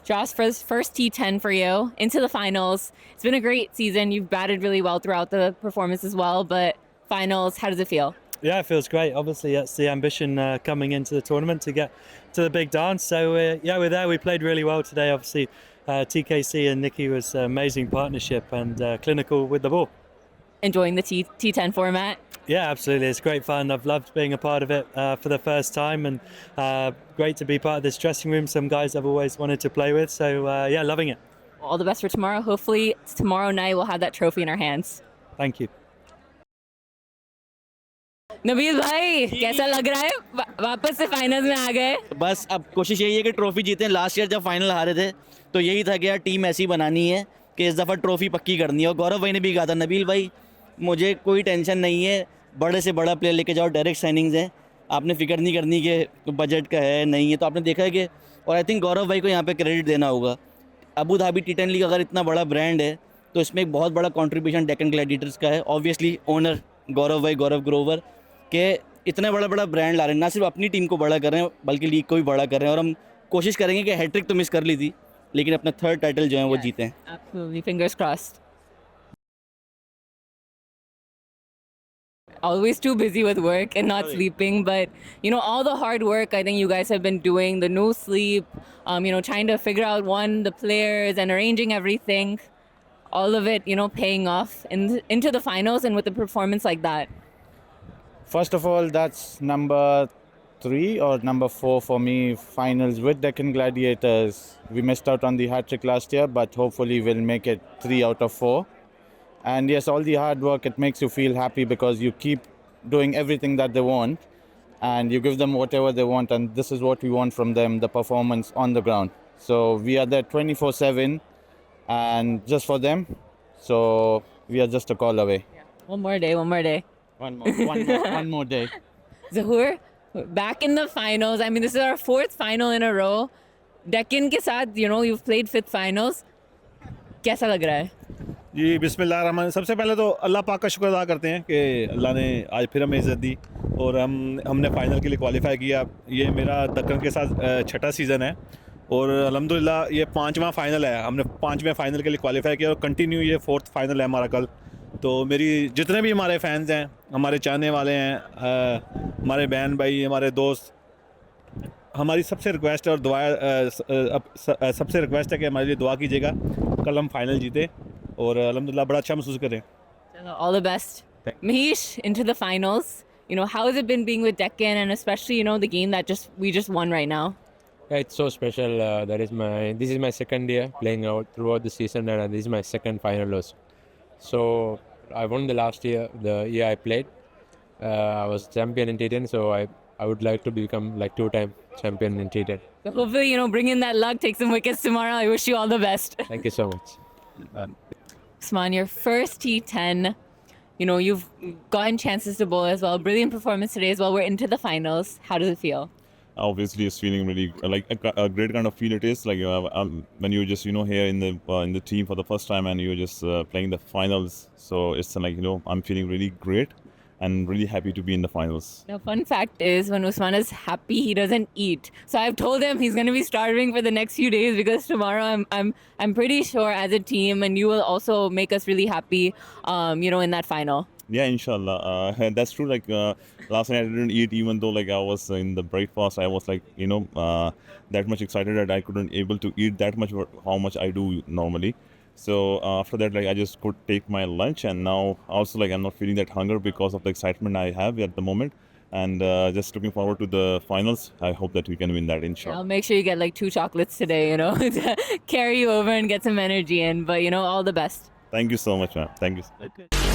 Josh, first T10 for you into the finals. It's been a great season. You've batted really well throughout the performance as well, but finals, how does it feel? Yeah, it feels great. Obviously, that's the ambition coming into the tournament to get to the big dance. So, yeah, we're there. We played really well today. Obviously, TKC and Nikki was an amazing partnership and clinical with the ball. Enjoying the T10 format? Yeah, absolutely. It's great fun. I've loved being a part of it for the first time, and great to be part of this dressing room. Some guys I've always wanted to play with. So, yeah, loving it. All the best for tomorrow. Hopefully, tomorrow night we'll have that trophy in our hands. Thank you. Nabeel भाई कैसा लग रहा है वापस से finals में आ गए? बस अब कोशिश यही है कि ट्रॉफी जीतें। लास्ट ईयर जब फाइनल हारे थे तो यही था कि यार टीम ऐसी बनानी है कि इस दफ़ा ट्रॉफी पक्की करनी है। और गौरव भाई ने भी कहा था, नबील भाई मुझे कोई टेंशन नहीं है, बड़े से बड़ा प्लेयर लेके जाओ, डायरेक्ट साइनिंग्स हैं, आपने फिक्र नहीं करनी कि बजट का है नहीं है। तो आपने देखा है कि, और आई थिंक गौरव भाई को यहाँ पे क्रेडिट देना होगा। अबू धाबी टी10 लीग अगर इतना बड़ा ब्रांड है तो इसमें एक बहुत बड़ा कंट्रीब्यूशन डेक्कन ग्लैडिएटर्स का है। ऑब्वियसली ओनर गौरव भाई, गौरव ग्रोवर के इतना बड़ा बड़ा ब्रांड ला रहे हैं, ना सिर्फ अपनी टीम को बड़ा कर रहे हैं बल्कि लीग को भी बड़ा कर रहे हैं। और हम कोशिश करेंगे कि हैट्रिक तो मिस कर ली थी लेकिन अपना थर्ड टाइटल जो है वो जीते हैं। Absolutely, fingers crossed. Always too busy with work and not sleeping, but you know, all the hard work I think you guys have been doing, the no sleep, you know, trying to figure out the players and arranging everything, all of it, you know, paying off into the finals and with a performance like that. First of all, that's number 3 or number 4 for me, finals with Deccan Gladiators. We missed out on the hat-trick last year, but hopefully we'll make it 3 out of 4. And yes, all the hard work, it makes you feel happy because you keep doing everything that they want and you give them whatever they want, and this is what we want from them, the performance on the ground. So we are there 24/7 and just for them. So we are just a call away. One more day. One more day. Zahoor, back in the finals. I mean, this is our 4th final in a row. Deccan के साथ, you know, you've played 5th finals. कैसा लग रहा है? जी बिस्मिल्लाह रहमान। सबसे पहले तो अल्लाह पाक का शुक्र अदा करते हैं कि अल्लाह ने आज फिर हमें इज़्ज़त दी और हमने फ़ाइनल के लिए क्वालिफाई किया। ये मेरा दक्कन के साथ छठा सीज़न है और अल्हम्दुलिल्लाह ये 5वां फ़ाइनल है। हमने 5वें फ़ाइनल के लिए क्वालिफाई किया और कंटिन्यू ये 4th फ़ाइनल है हमारा कल। तो मेरी जितने भी हमारे फैंस हैं, हमारे चाहने वाले हैं, हमारे बहन भाई, हमारे दोस्त, हमारी सबसे रिक्वेस्ट है और सबसे रिक्वेस्ट है कि हमारे लिए दुआ कीजिएगा, कल हम फाइनल जीते और अल्हम्दुलिल्लाह बड़ा अच्छा महसूस करें। All the best. Mahesh, into the finals. You know, how has it been being with Deccan and especially, you know, the game that we just won right now? Yeah, it's so special. This is my second year playing out throughout the season, and this is my second final also. So I won the last year, the year I played. I was champion in T10, so I would like to become like 2-time champion in T10. So hopefully, you know, bring in that luck, take some wickets tomorrow. I wish you all the best. Thank you so much. Usman, your first T10. You know, you've gotten chances to bowl as well. Brilliant performance today as well. We're into the finals. How does it feel? Obviously, it's feeling really like a great kind of feel. It is like when you just here in the team for the first time and you're just playing the finals. So it's like I'm feeling really great and really happy to be in the finals. Now, fun fact is when Usman is happy, he doesn't eat. So I've told him he's going to be starving for the next few days because tomorrow I'm pretty sure as a team and you will also make us really happy, you know, in that final. Yeah, inshallah. That's true. Like last night I didn't eat, even though like I was in the breakfast. I was like that much excited that I couldn't able to eat that much how much I do normally. So after that, like I just could take my lunch, and now also like I'm not feeling that hunger because of the excitement I have at the moment, and just looking forward to the finals. I hope that we can win that, inshallah. I'll make sure you get like 2 chocolates today, you know, to carry you over and get some energy in. But you know, all the best. Thank you so much, ma'am. Thank you.